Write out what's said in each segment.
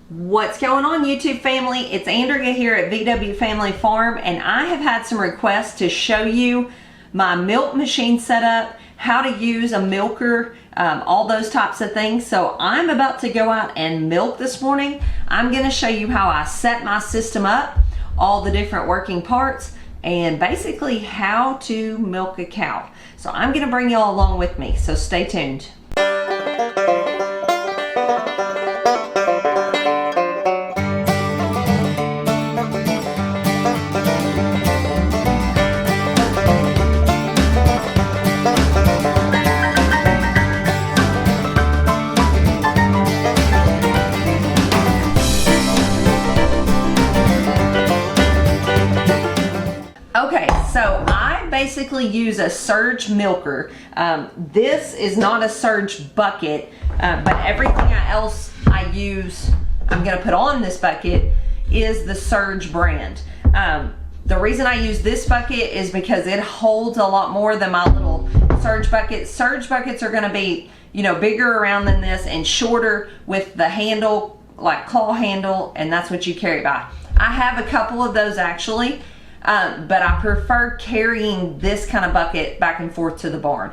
What's going on, YouTube family? It's Andrea here at VW Family Farm, and I have had some requests to show you my milk machine setup, how to use a milker, all those types of things. So I'm about to go out and milk this morning. I'm going to show you how I set my system up, all the different working parts, and basically how to milk a cow. So I'm going to bring you all along with me, so stay tuned. So I basically use a surge milker. This is not a surge bucket, but everything else I use, I'm going to put on this bucket, is the Surge brand. The reason I use this bucket is because it holds a lot more than my little surge buckets. Surge buckets are going to be, you know, bigger around than this and shorter with the handle, like claw handle, and that's what you carry by. I have a couple of those actually. But I prefer carrying this kind of bucket back and forth to the barn.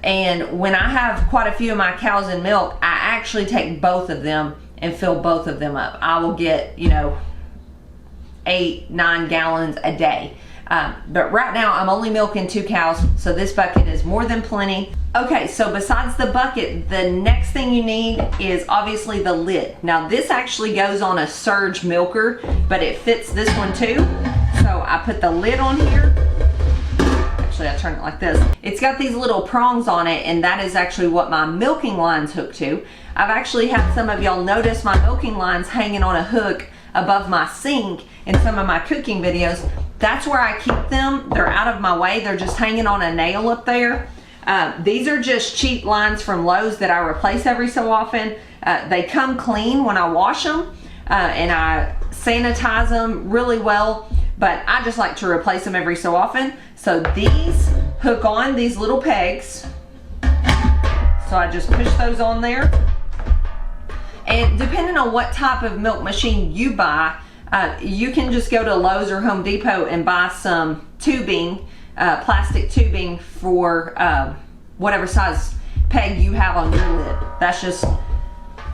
And when I have quite a few of my cows in milk, I actually take both of them and fill both of them up. I will get, you know, 8-9 gallons a day. But right now I'm only milking 2 cows, so this bucket is more than plenty. Okay, so besides the bucket, the next thing you need is obviously the lid. Now this actually goes on a surge milker, but it fits this one too. So I put the lid on here. Actually, I turn it like this. It's got these little prongs on it, and that is actually what my milking line's hooked to. I've actually had some of y'all notice my milking lines hanging on a hook above my sink in some of my cooking videos. That's where I keep them. They're out of my way. They're just hanging on a nail up there. These are just cheap lines from Lowe's that I replace every so often. They come clean when I wash them, and I sanitize them really well. But I just like to replace them every so often. So these hook on these little pegs. So I just push those on there. And depending on what type of milk machine you buy, you can just go to Lowe's or Home Depot and buy some tubing, plastic tubing for whatever size peg you have on your lid.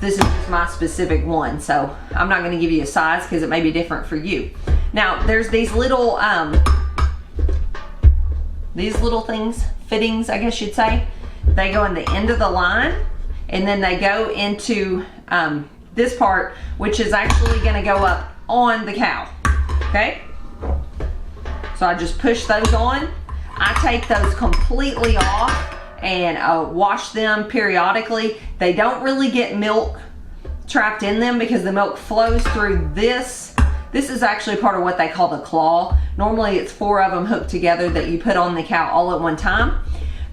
This is just my specific one, so I'm not going to give you a size because it may be different for you. Now there's these little things, fittings I guess you'd say. They go in the end of the line, and then they go into this part, which is actually going to go up on the cow. Okay, so I just push those on. I take those completely off and wash them periodically. They don't really get milk trapped in them because the milk flows through this. This is actually part of what they call the claw. Normally it's 4 of them hooked together that you put on the cow all at one time.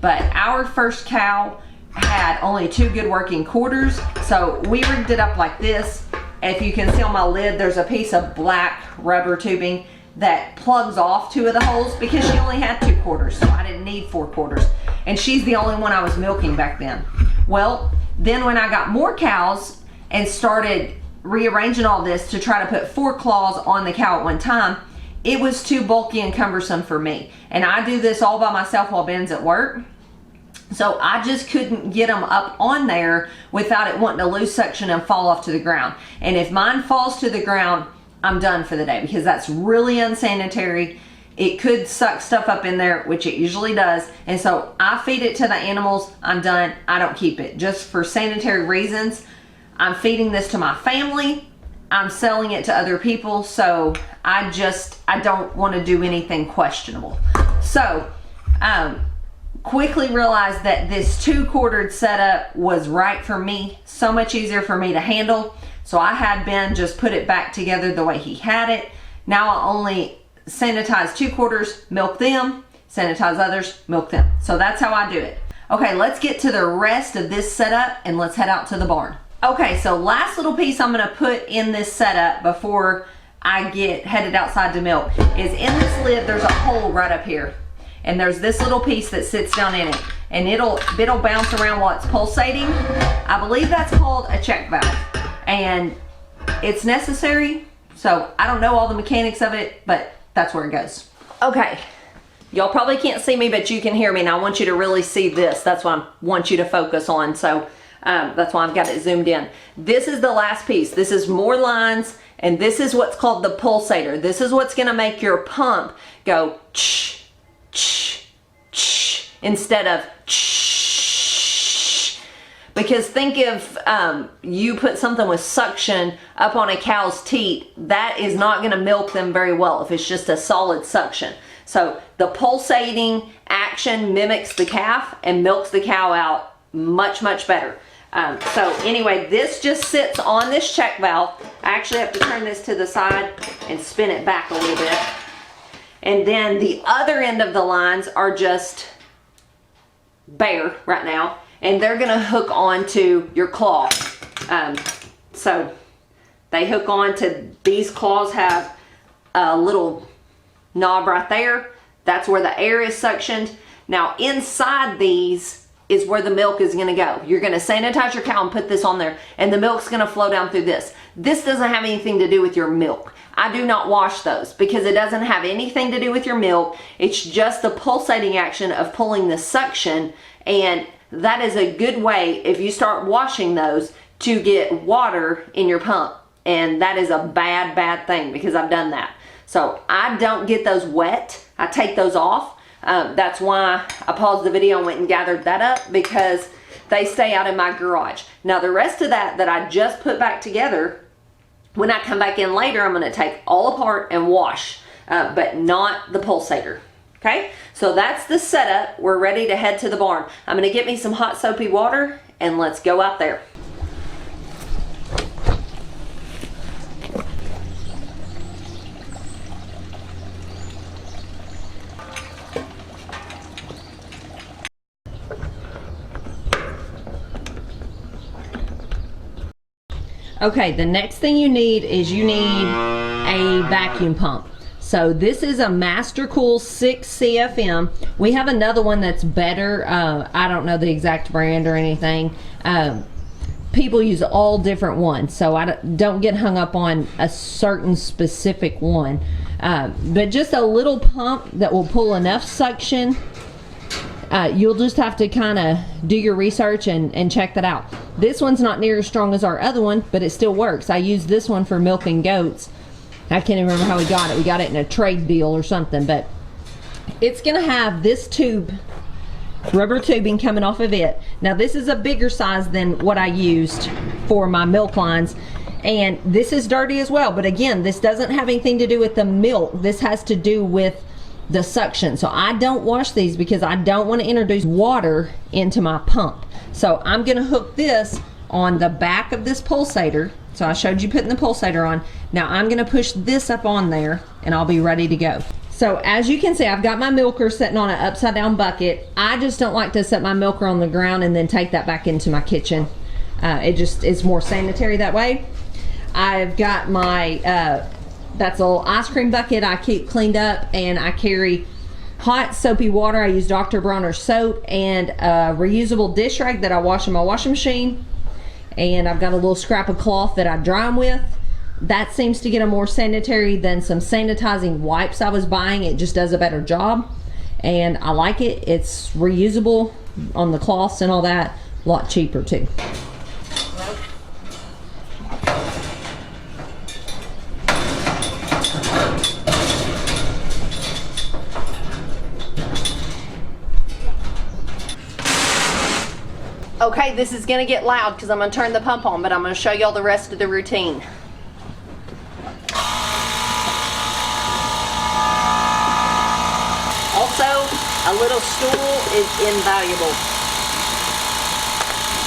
But our first cow had only 2 good working quarters, so we rigged it up like this. If you can see on my lid, there's a piece of black rubber tubing that plugs off 2 of the holes because she only had 2 quarters, so I didn't need 4 quarters. And she's the only one I was milking back then. Well, then when I got more cows and started rearranging all this to try to put 4 claws on the cow at one time, it was too bulky and cumbersome for me. And I do this all by myself while Ben's at work. So I just couldn't get them up on there without it wanting to lose suction and fall off to the ground. And if mine falls to the ground, I'm done for the day because that's really unsanitary. It could suck stuff up in there, which it usually does. And so I feed it to the animals. I'm done. I don't keep it. Just for sanitary reasons, I'm feeding this to my family. I'm selling it to other people. So I don't want to do anything questionable. So, quickly realized that this 2-quartered setup was right for me. So much easier for me to handle. So I had Ben just put it back together the way he had it. Now I only sanitize 2 quarters, milk them, sanitize others, milk them. So that's how I do it. Okay, let's get to the rest of this setup and let's head out to the barn. Okay, so last little piece I'm gonna put in this setup before I get headed outside to milk is in this lid, there's a hole right up here. And there's this little piece that sits down in it. And it'll bounce around while it's pulsating. I believe that's called a check valve. And it's necessary. So I don't know all the mechanics of it, but that's where it goes. Okay, y'all probably can't see me, but you can hear me, and I want you to really see this. That's what I want you to focus on. So that's why I've got it zoomed in. This is the last piece. This is more lines, and this is what's called the pulsator. This is what's gonna make your pump go ch, ch, ch, instead of ch. Because think if you put something with suction up on a cow's teat, that is not gonna milk them very well if it's just a solid suction. So the pulsating action mimics the calf and milks the cow out much, much better. So anyway, this just sits on this check valve. I actually have to turn this to the side and spin it back a little bit. And then the other end of the lines are just bare right now, and they're gonna hook onto your claw. So they hook onto, these claws have a little knob right there. That's where the air is suctioned. Now inside these is where the milk is gonna go. You're gonna sanitize your cow and put this on there, and the milk's gonna flow down through this. This doesn't have anything to do with your milk. I do not wash those because it doesn't have anything to do with your milk. It's just the pulsating action of pulling the suction, and that is a good way, if you start washing those, to get water in your pump. And that is a bad, bad thing because I've done that. So I don't get those wet. I take those off. That's why I paused the video and went and gathered that up, because they stay out in my garage. Now the rest of that I just put back together, when I come back in later, I'm gonna take all apart and wash, but not the pulsator. Okay, so that's the setup. We're ready to head to the barn. I'm gonna get me some hot soapy water and let's go out there. Okay, the next thing you need is you need a vacuum pump. So this is a Master Cool 6 CFM. We have another one that's better. I don't know the exact brand or anything. People use all different ones, so I don't get hung up on a certain specific one. But just a little pump that will pull enough suction. You'll just have to kind of do your research and check that out. This one's not near as strong as our other one, but it still works. I use this one for milking goats. I can't even remember how we got it. We got it in a trade deal or something, but it's gonna have this tube, rubber tubing coming off of it. Now this is a bigger size than what I used for my milk lines, and this is dirty as well. But again, this doesn't have anything to do with the milk. This has to do with the suction. So I don't wash these because I don't want to introduce water into my pump. So I'm going to hook this on the back of this pulsator. So I showed you putting the pulsator on. Now I'm going to push this up on there and I'll be ready to go. So as you can see, I've got my milker sitting on an upside down bucket. I just don't like to set my milker on the ground and then take that back into my kitchen. It just is more sanitary that way. I've got my that's a little ice cream bucket I keep cleaned up, and I carry hot soapy water. I use Dr. Bronner's soap and a reusable dish rag that I wash in my washing machine, and I've got a little scrap of cloth that I dry them with. That seems to get them more sanitary than some sanitizing wipes I was buying. It just does a better job, and I like it. It's reusable on the cloths and all that, a lot cheaper too. Okay, this is gonna get loud because I'm gonna turn the pump on, but I'm gonna show y'all the rest of the routine. Also, a little stool is invaluable.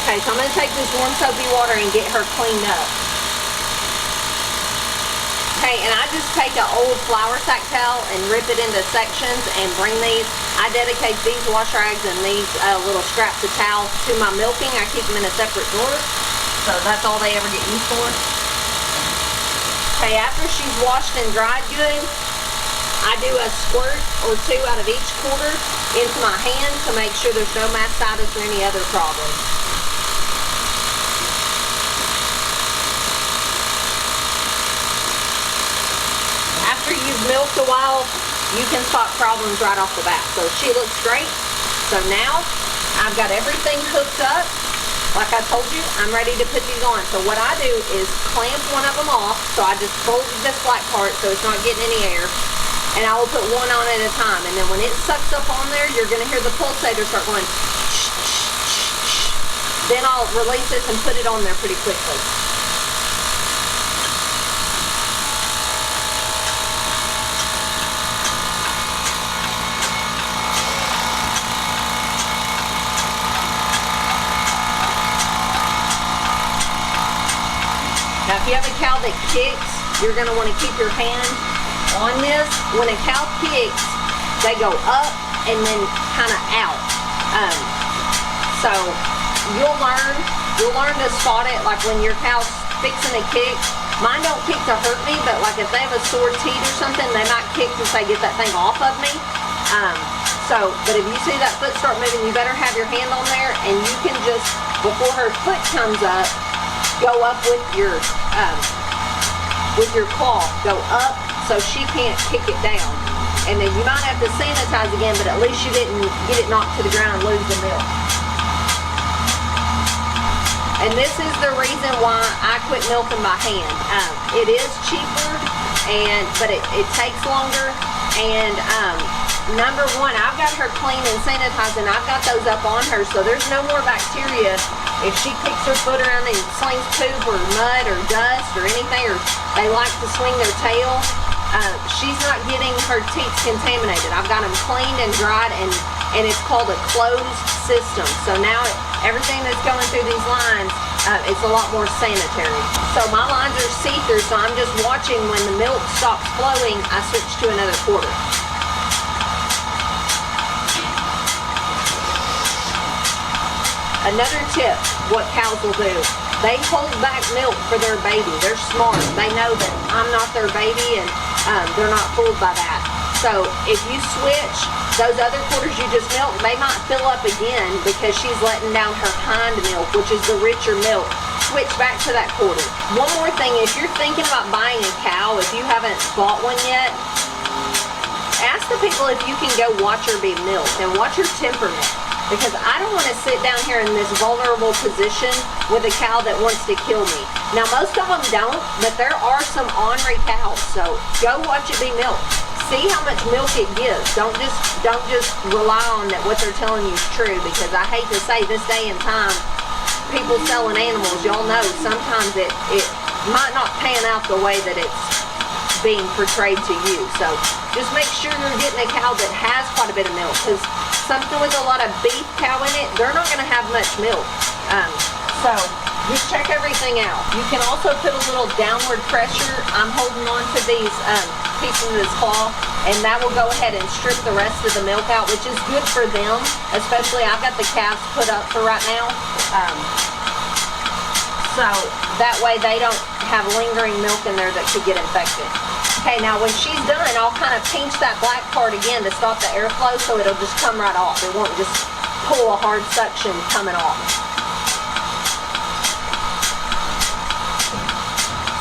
Okay, so I'm gonna take this warm soapy water and get her cleaned up. Okay, and I just take an old flour sack towel and rip it into sections and bring these. I dedicate these wash rags and these little scraps of towel to my milking. I keep them in a separate drawer, so that's all they ever get used for. Okay, after she's washed and dried good, I do a squirt or two out of each quarter into my hand to make sure there's no mastitis or any other problems. milked a while, you can spot problems right off the bat. So she looks great. So now I've got everything hooked up. Like I told you, I'm ready to put these on. So what I do is clamp one of them off. So I just fold this black part so it's not getting any air. And I will put one on at a time. And then when it sucks up on there, you're going to hear the pulsator start going. Then I'll release this and put it on there pretty quickly. Now, if you have a cow that kicks, you're going to want to keep your hand on this. When a cow kicks, they go up and then kind of out. So you'll learn to spot it, like when your cow's fixing a kick. Mine don't kick to hurt me, but like if they have a sore teat or something, they might kick to say, get that thing off of me. But if you see that foot start moving, you better have your hand on there, and you can just, before her foot comes up, go up with your claw. Go up so she can't kick it down. And then you might have to sanitize again, but at least you didn't get it knocked to the ground and lose the milk. And this is the reason why I quit milking by hand. It is cheaper, but it takes longer. And number one, I've got her clean and sanitized, and I've got those up on her, so there's no more bacteria. If she kicks her foot around and slings poop or mud or dust or anything, or they like to swing their tail, she's not getting her teats contaminated. I've got them cleaned and dried, and it's called a closed system. So now everything that's going through these lines, it's a lot more sanitary. So my lines are see-through, so I'm just watching when the milk stops flowing, I switch to another quarter. Another tip, what cows will do, they hold back milk for their baby. They're smart. They know that I'm not their baby, and they're not fooled by that. So if you switch, those other quarters you just milked, they might fill up again because she's letting down her hind milk, which is the richer milk. Switch back to that quarter. One more thing, if you're thinking about buying a cow, if you haven't bought one yet, ask the people if you can go watch her be milked and watch her temperament. Because I don't want to sit down here in this vulnerable position with a cow that wants to kill me. Now, most of them don't, but there are some ornery cows. So go watch it be milked. See how much milk it gives. Don't just rely on that what they're telling you is true. Because I hate to say, this day and time, people selling animals, y'all know sometimes it might not pan out the way that it's being portrayed to you. So just make sure you're getting a cow that has quite a bit of milk. Because something with a lot of beef cow in it, they're not going to have much milk. So just check everything out. You can also put a little downward pressure. I'm holding on to these pieces of this cloth, and that will go ahead and strip the rest of the milk out, which is good for them. Especially, I've got the calves put up for right now. So that way they don't have lingering milk in there that could get infected. Okay, now when she's done, I'll kind of pinch that black part again to stop the airflow, so it'll just come right off. It won't just pull a hard suction coming off.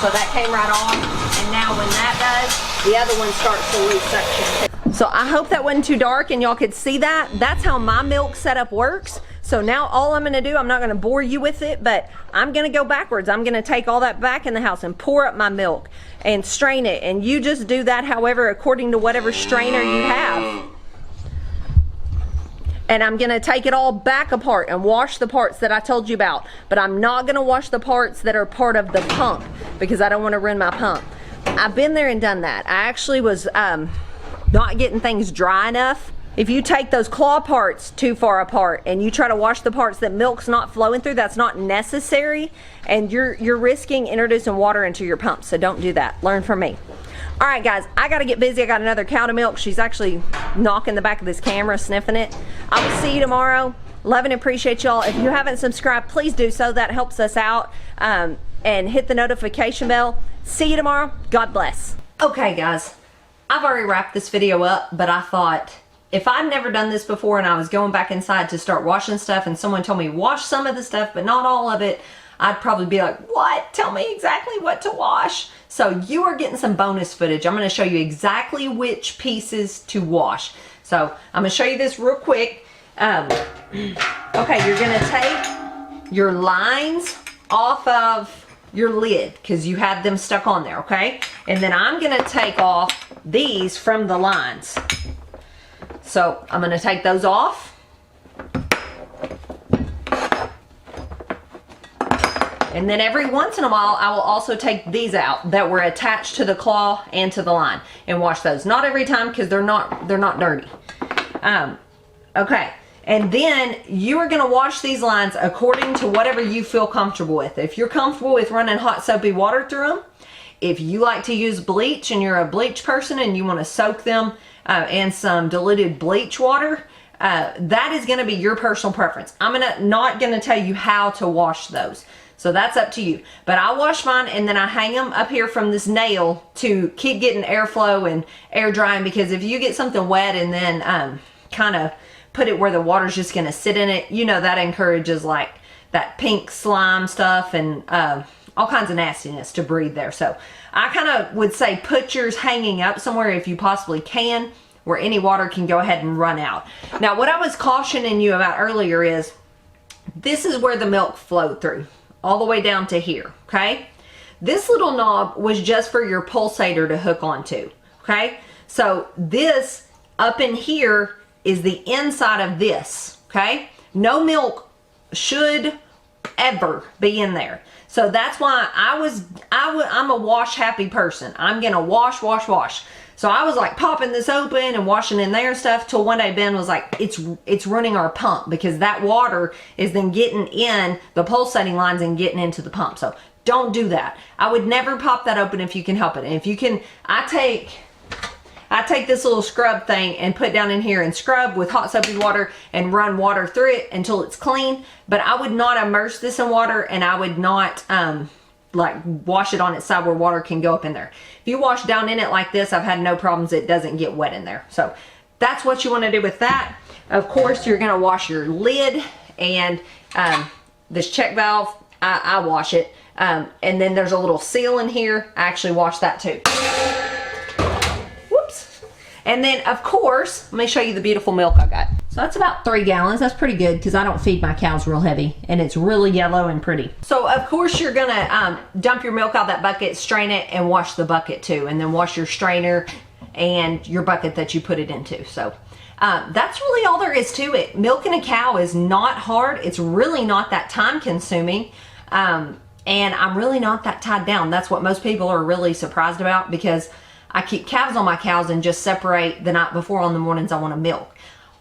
So that came right off, and now when that does, the other one starts to lose suction. So I hope that wasn't too dark and y'all could see that. That's how my milk setup works. So now all I'm gonna do, I'm not gonna bore you with it, but I'm gonna go backwards. I'm gonna take all that back in the house and pour up my milk and strain it. And you just do that however, according to whatever strainer you have. And I'm gonna take it all back apart and wash the parts that I told you about. But I'm not gonna wash the parts that are part of the pump because I don't wanna ruin my pump. I've been there and done that. I actually was not getting things dry enough. If you take those claw parts too far apart and you try to wash the parts that milk's not flowing through, that's not necessary, and you're risking introducing water into your pump. So don't do that. Learn from me. All right, guys, I gotta get busy. I got another cow to milk. She's actually knocking the back of this camera, sniffing it. I will see you tomorrow. Love and appreciate y'all. If you haven't subscribed, please do so. That helps us out. And hit the notification bell. See you tomorrow. God bless. Okay, guys, I've already wrapped this video up, but I thought, if I'd never done this before and I was going back inside to start washing stuff and someone told me wash some of the stuff but not all of it, I'd probably be like, what? Tell me exactly what to wash. So you are getting some bonus footage. I'm going to show you exactly which pieces to wash. So I'm going to show you this real quick. Okay, you're going to take your lines off of your lid because you had them stuck on there, okay? And then I'm going to take off these from the lines. So I'm going to take those off. And then every once in a while, I will also take these out that were attached to the claw and to the line and wash those. Not every time because they're not dirty. Okay, and then you are going to wash these lines according to whatever you feel comfortable with. If you're comfortable with running hot soapy water through them, if you like to use bleach and you're a bleach person and you want to soak them in some diluted bleach water, that is going to be your personal preference. I'm not going to tell you how to wash those. So that's up to you. But I wash mine and then I hang them up here from this nail to keep getting airflow and air drying, because if you get something wet and then kind of put it where the water's just going to sit in it, you know, that encourages like that pink slime stuff and all kinds of nastiness to breathe there. So I kind of would say put yours hanging up somewhere if you possibly can, where any water can go ahead and run out. Now, what I was cautioning you about earlier is this is where the milk flowed through, all the way down to here, okay? This little knob was just for your pulsator to hook onto, okay? So this up in here is the inside of this, okay? No milk should ever be in there. So that's why I'm a wash happy person. I'm gonna wash, wash, wash. So I was like popping this open and washing in there and stuff till one day Ben was like, it's running our pump, because that water is then getting in the pulsating lines and getting into the pump. So don't do that. I would never pop that open if you can help it. And if you can, I take this little scrub thing and put down in here and scrub with hot soapy water and run water through it until it's clean. But I would not immerse this in water, and I would not like wash it on its side where water can go up in there. If you wash down in it like this, I've had no problems. It doesn't get wet in there. So that's what you want to do with that. Of course, you're going to wash your lid and this check valve. I wash it. And then there's a little seal in here. I actually wash that too. Whoops. And then, of course, let me show you the beautiful milk I got. So that's about 3 gallons. That's pretty good because I don't feed my cows real heavy, and it's really yellow and pretty. So of course you're gonna dump your milk out of that bucket, strain it, and wash the bucket too, and then wash your strainer and your bucket that you put it into. So that's really all there is to it. Milking a cow is not hard. It's really not that time consuming. And I'm really not that tied down. That's what most people are really surprised about, because I keep calves on my cows and just separate the night before on the mornings I want to milk.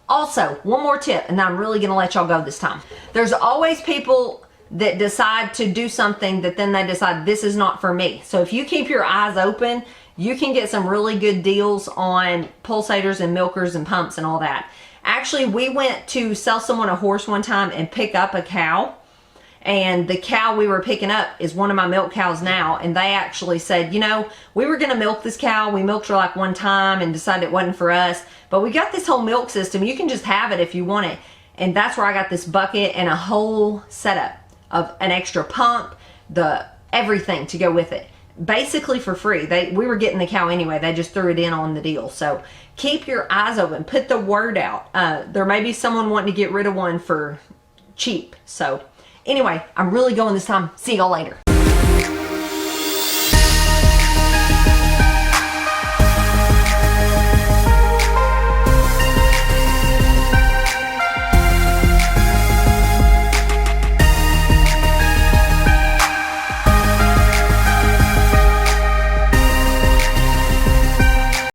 Also, one more tip, and I'm really going to let y'all go this time. There's always people that decide to do something that then they decide this is not for me. So if you keep your eyes open, you can get some really good deals on pulsators and milkers and pumps and all that. Actually, we went to sell someone a horse one time and pick up a cow. And the cow we were picking up is one of my milk cows now. And they actually said, you know, we were going to milk this cow. We milked her like one time and decided it wasn't for us. But we got this whole milk system. You can just have it if you want it. And that's where I got this bucket and a whole setup of an extra pump, everything to go with it. Basically for free. We were getting the cow anyway. They just threw it in on the deal. So keep your eyes open. Put the word out. There may be someone wanting to get rid of one for cheap. So anyway, I'm really going this time. See y'all later.